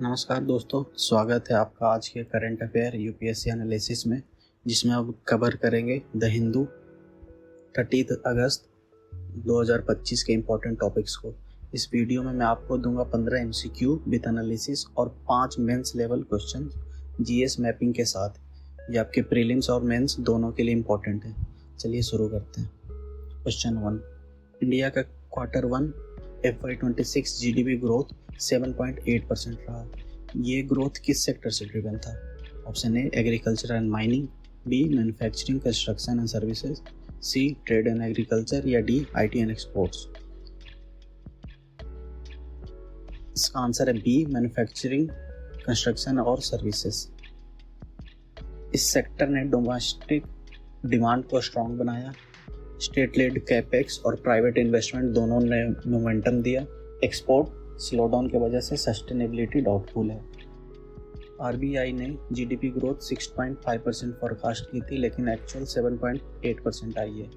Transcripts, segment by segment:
नमस्कार दोस्तों, स्वागत है आपका आज के करंट अफेयर यूपीएससी एनालिसिस में, जिसमें अब कवर करेंगे द हिंदू 30 अगस्त 2025 के इम्पोर्टेंट टॉपिक्स को। इस वीडियो में मैं आपको दूंगा 15 एमसीक्यू विद एनालिसिस और 5 mains level question GS mapping के साथ। ये आपके प्रीलिम्स और मेंस दोनों के लिए इम्पोर्टेंट है। चलिए शुरू करते हैं। क्वेश्चन 1, इंडिया का Q1 FY26 जीडीपी ग्रोथ 7.8% रहा। ये ग्रोथ किस सेक्टर से ड्रिवन था? Option A agriculture and mining, B manufacturing construction and services, C trade and agriculture या डी आईटी एंड एक्सपोर्ट्स। इसका आंसर है बी मैन्युफैक्चरिंग कंस्ट्रक्शन और सर्विसेज। इस सेक्टर ने डोमेस्टिक डिमांड को स्ट्रॉन्ग बनाया। स्टेट लेड कैपेक्स और प्राइवेट इन्वेस्टमेंट दोनों ने मोमेंटम दिया। एक्सपोर्ट स्लोडाउन की वजह से सस्टेनेबिलिटी डाउटफुल है। आरबीआई ने जीडीपी ग्रोथ 6.5% फोरकास्ट की थी, लेकिन एक्चुअल 7.8% आई है।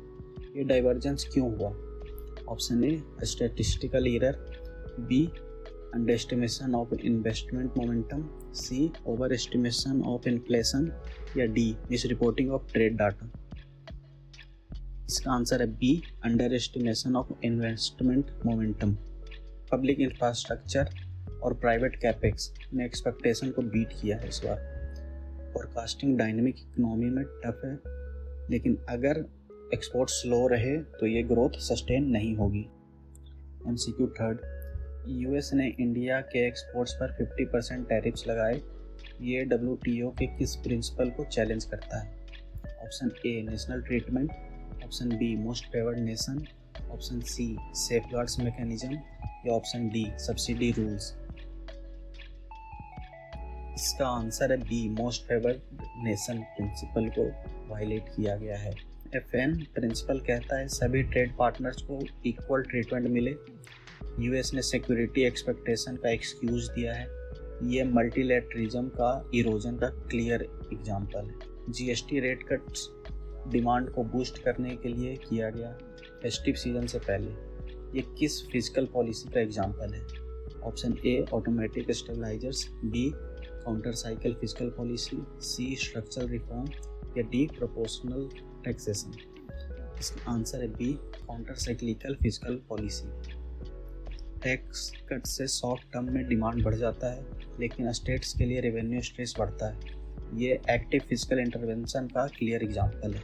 ये डाइवर्जेंस क्यों हुआ? Option A statistical error, B underestimation of investment momentum, C overestimation of inflation या D misreporting of trade data. इसका आंसर है B underestimation of investment momentum. Public infrastructure और private capex ने expectation को beat किया है इस बार। फोरकास्टिंग डायनेमिक इकोनॉमी में टफ है, लेकिन अगर एक्सपोर्ट स्लो रहे तो ये ग्रोथ सस्टेन नहीं होगी। एमसीक्यू थर्ड, यूएस ने इंडिया के एक्सपोर्ट्स पर 50% टैरिफ्स लगाए। ये डब्ल्यूटीओ के किस प्रिंसिपल को चैलेंज करता है? Option A national treatment, option B most favoured nation, option C safeguards mechanism या ऑप्शन डी सब्सिडी रूल्स। इसका आंसर है B most favoured nation principle को वायलेट किया गया है। एफएन प्रिंसिपल कहता है सभी ट्रेड पार्टनर्स को इक्वल ट्रीटमेंट मिले। यूएस ने सिक्योरिटी एक्सपेक्टेशन का एक्सक्यूज दिया है। ये मल्टीलैटरिज्म का इरोजन का क्लियर एग्जांपल है। जीएसटी रेट कट्स डिमांड को बूस्ट करने के लिए किया गया फेस्टिव सीजन से पहले। ये किस फिजिकल पॉलिसी का एग्जांपल है? Option A automatic stabilisers, B counter cycle physical policy, C structural reform या डी प्रोपोर्शनल टैक्सेशन। इसका आंसर है B counter cyclical physical policy. Tax cut से शॉर्ट टर्म में डिमांड बढ़ जाता है, लेकिन स्टेट्स के लिए रेवेन्यू स्ट्रेस बढ़ता है। ये एक्टिव फिजिकल इंटरवेंशन का क्लियर एग्जांपल है।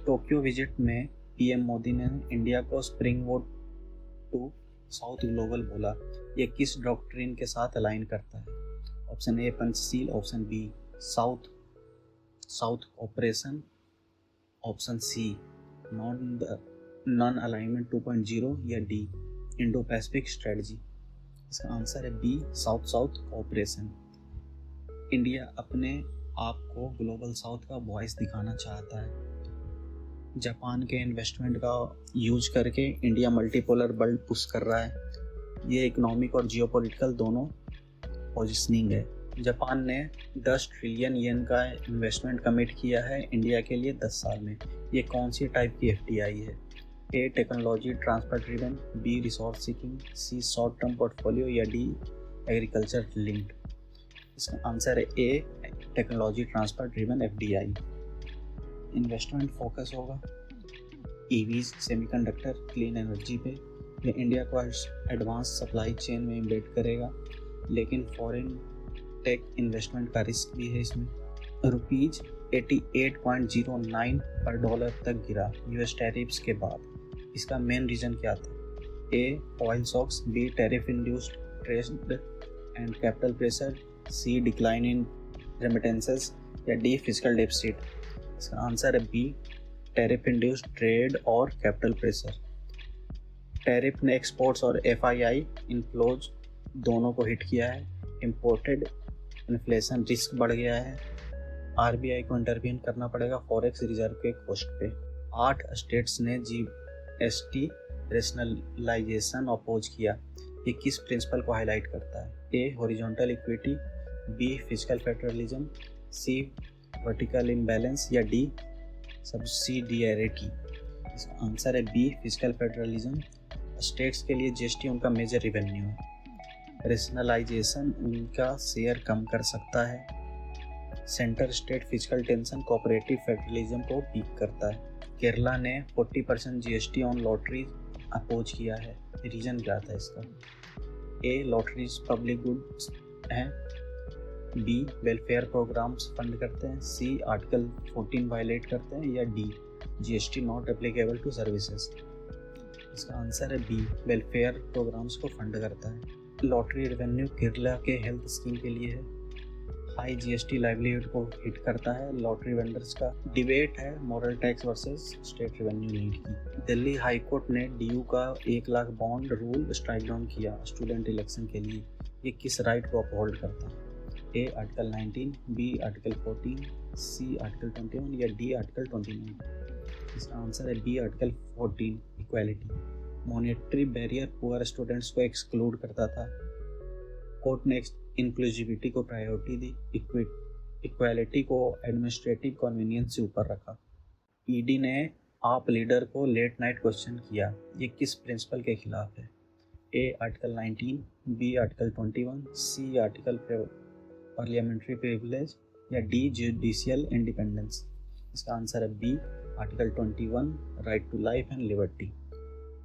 टोक्यो विजिट में पीएम मोदी ने इंडिया को springboard to south global बोला। ये किस डॉक्ट्रिन के साथ अलाइन करता है? Option A Panchsheel, option B south south operation, option C non alignment 2.0 या डी इंडो पैसिफिक स्ट्रेटजी। इसका आंसर है B south south operation. India अपने आप को ग्लोबल साउथ का वॉइस दिखाना चाहता है। जापान के इन्वेस्टमेंट का यूज करके इंडिया मल्टीपोलर वर्ल्ड पुश कर रहा है। ये इकोनॉमिक और जियोपॉलिटिकल दोनों पोजिशनिंग है। जापान ने 10 ट्रिलियन येन का इन्वेस्टमेंट कमिट किया है इंडिया के लिए 10 साल में। ये कौन सी टाइप की एफडीआई है? A technology transfer driven, B resource seeking, C short term portfolio या डी एग्रीकल्चर लिंक्ड। इसका आंसर है A technology transfer driven FDI. Investment focus होगा ईवीज, सेमीकंडक्टर, क्लीन एनर्जी पे। ये इंडिया को एडवांस सप्लाई चेन में embed करेगा, लेकिन फॉरेन टेक इन्वेस्टमेंट का रिस्क भी है इसमें। रुपीज 88.09 पर डॉलर तक गिरा यूएस टैरिफ्स के बाद। इसका मेन रीजन क्या था? A oil shocks, B tariff induced trade and capital pressure, C decline in remittances या डी फिजिकल डेफिसिट। इसका आंसर है बी टैरिफ इंड्यूस्ड ट्रेड और कैपिटल प्रेशर। टैरिफ ने एक्सपोर्ट्स और एफआईआई इनफ्लोज दोनों को हिट किया है। इंपोर्टेड इन्फ्लेशन रिस्क बढ़ गया है। आरबीआई को इंटरवीन करना पड़ेगा फॉरेक्स रिजर्व के कॉस्ट पे। 8 स्टेट्स ने जीएसटी रेशनलाइजेशन अपोज किया। ये किस प्रिंसिपल को हाईलाइट करता है? A horizontal equity, B physical federalism, C vertical imbalance या डी सब्सिडियरिटी। इसका आंसर है बी फिजिकल फेडरलिज्म। स्टेट्स के लिए जीएसटी उनका मेजर रेवेन्यू है। रेशनलाइजेशन उनका शेयर कम कर सकता है। Centre state physical tension cooperative federalism को वीक करता है। केरला ने 40% जीएसटी ऑन लॉटरी अपोज किया है। रीजन क्या था इसका? ए, लॉटरीज पब्लिक गुड्स हैं। बी, वेलफेयर प्रोग्राम्स फंड करते हैं। सी, आर्टिकल 14 वायलेट करते हैं। या D, GST not applicable to services. इसका आंसर है बी, वेलफेयर प्रोग्राम्स को फंड करता है। लॉटरी रेवेन्यू केरला के हेल्थ स्कीम के लिए है। हाई जीएसटी लाइवलीहुड को हिट करता है। लॉटरी वेंडर्स का डिबेट है moral tax versus state revenue need की। दिल्ली हाई कोर्ट ने डीयू का 1 lakh bond rule strike down किया स्टूडेंट इलेक्शन के लिए। ये किस राइट को अपहोल्ड करता है? A, article 19, B, article 14, C, article 21 या डी, आर्टिकल 29। इसका आंसर है B, article 14, equality. Monetary barrier poor students को एक्सक्लूड करता था। कोर्ट ने इंक्लूसिविटी को प्रायोरिटी दी, इक्वालिटी को एडमिनिस्ट्रेटिव कन्वीनियंस से ऊपर रखा। ईडी ने आप लीडर को लेट नाइट क्वेश्चन किया। ये किस प्रिंसिपल के खिलाफ है? A, article 19, B, article 21, C, article parliamentary privilege या डी, जुडिशियल इंडिपेंडेंस। इसका आंसर है B, article 21, right to life and liberty.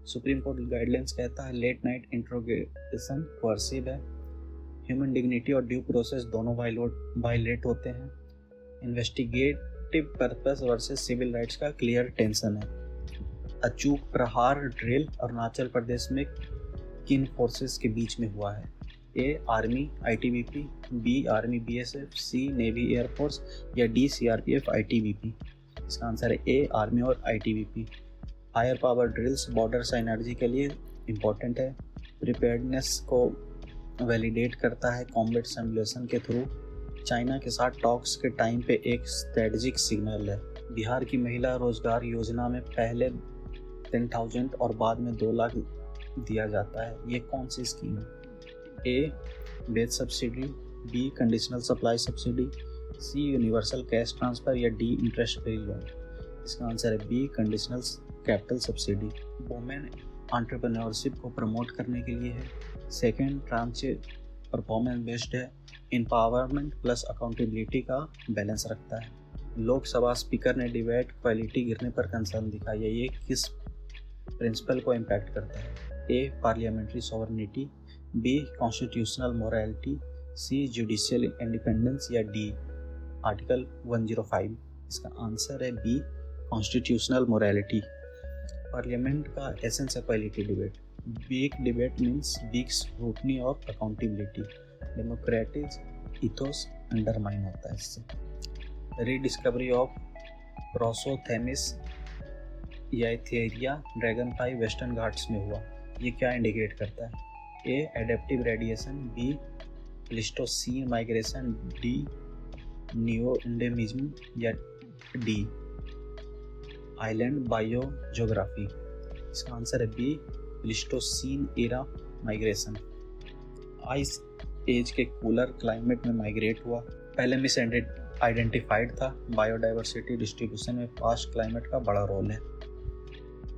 Supreme Court guidelines कहता है लेट नाइट इंट्रोगेशन कोर्सिव है। ह्यूमन डिग्निटी और ड्यू प्रोसेस दोनों वायलेट होते हैं। Investigative purpose versus civil rights का क्लियर टेंशन है। अचूक प्रहार ड्रिल अरुणाचल प्रदेश में किन फोर्सेस के बीच में हुआ है? A, army ITBP, B, army BSF, C, navy air force या डी, सीआरपीएफ आईटीबीपी। इसका आंसर है ए, आर्मी और ITBP. Higher power drills border energy के लिए इम्पोर्टेंट है। प्रिपेयर्डनेस को वैलिडेट करता है कॉम्बैट सिमुलेशन के थ्रू। चाइना के साथ टॉक्स के टाइम पे एक स्ट्रेटजिक सिग्नल है। बिहार की महिला रोजगार योजना में पहले 10,000 और बाद में 2 लाख दिया जाता है। ये कौन सी स्कीम है? A, wage subsidy, B, conditional supply subsidy, C, universal cash transfer या डी, इंटरेस्ट फ्री लोन। इसका आंसर है B, conditional capital subsidy. Women entrepreneurship को प्रमोट करने के लिए है। सेकेंड ट्रांच परफॉर्मेंस बेस्ड है। एम्पावरमेंट प्लस अकाउंटेबिलिटी का बैलेंस रखता है। लोकसभा स्पीकर ने डिबेट क्वालिटी गिरने पर कंसर्न दिखाया। ये किस प्रिंसिपल को इम्पैक्ट करता है? A, parliamentary sovereignty, B, constitutional morality, C, judicial independence या डी, आर्टिकल 105। इसका आंसर है बी, कॉन्स्टिट्यूशनल मोरालिटी। पार्लियामेंट का एसेंस है quality debate. Weak debate means weak scrutiny of accountability. Democratic ethos undermine होता है इससे। रीडिस्कवरी ऑफ प्रोसोथेमिस या Etheria Dragonfly western Ghats में हुआ। ये क्या इंडिकेट करता है? A, adaptive radiation, B, Pleistocene migration, D, neo endemism या डी, आइलैंड बायोजियोग्राफी। इसका आंसर है B, Pleistocene era migration. Ice age के कूलर क्लाइमेट में माइग्रेट हुआ। पहले मिस आइडेंटिफाइड था। बायोडाइवर्सिटी डिस्ट्रीब्यूशन में पास्ट क्लाइमेट का बड़ा रोल है।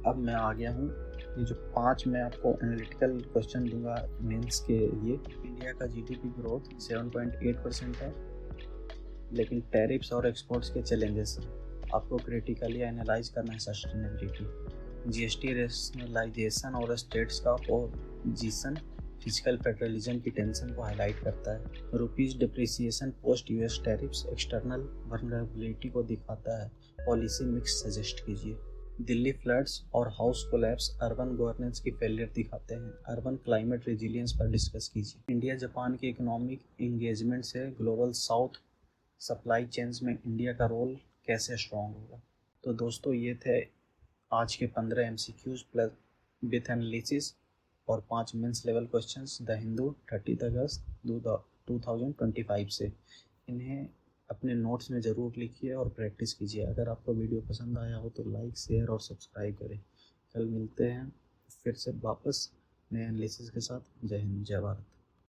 अब मैं आ गया हूँ ये जो 5 मैं आपको एनालिटिकल क्वेश्चन दूंगा मेंस के लिए। इंडिया का जीडीपी ग्रोथ 7.8% है, लेकिन टैरिफ्स और एक्सपोर्ट्स के चैलेंजेस आपको क्रिटिकली एनालाइज करना है। सस्टेनेबिलिटी, जीएसटी रेशनलाइजेशन और स्टेट्स का पोजीशन फिजिकल फेडरलिज्म की टेंशन को हाईलाइट करता है। Rupees depreciation post US tariffs external vulnerability को दिखाता है। पॉलिसी मिक्स सजेस्ट कीजिए। दिल्ली फ्लड्स और हाउस कोलैप्स अर्बन गवर्नेंस की फेलियर दिखाते हैं। अर्बन क्लाइमेट रेजिलियंस पर डिस्कस कीजिए। इंडिया जापान की इकोनॉमिक इंगेजमेंट से ग्लोबल साउथ सप्लाई चेन्स में इंडिया का रोल कैसे स्ट्रॉन्ग होगा। तो दोस्तों ये थे आज के 15 MCQs प्लस विथ एनालिसिस और 5 mains level questions the Hindu 30 अगस्त 2025 से। इन्हें अपने नोट्स में ज़रूर लिखिए और प्रैक्टिस कीजिए। अगर आपको वीडियो पसंद आया हो तो लाइक, शेयर और सब्सक्राइब करें। कल मिलते हैं फिर से वापस नए एनालिसिस के साथ। जय हिंद, जय भारत।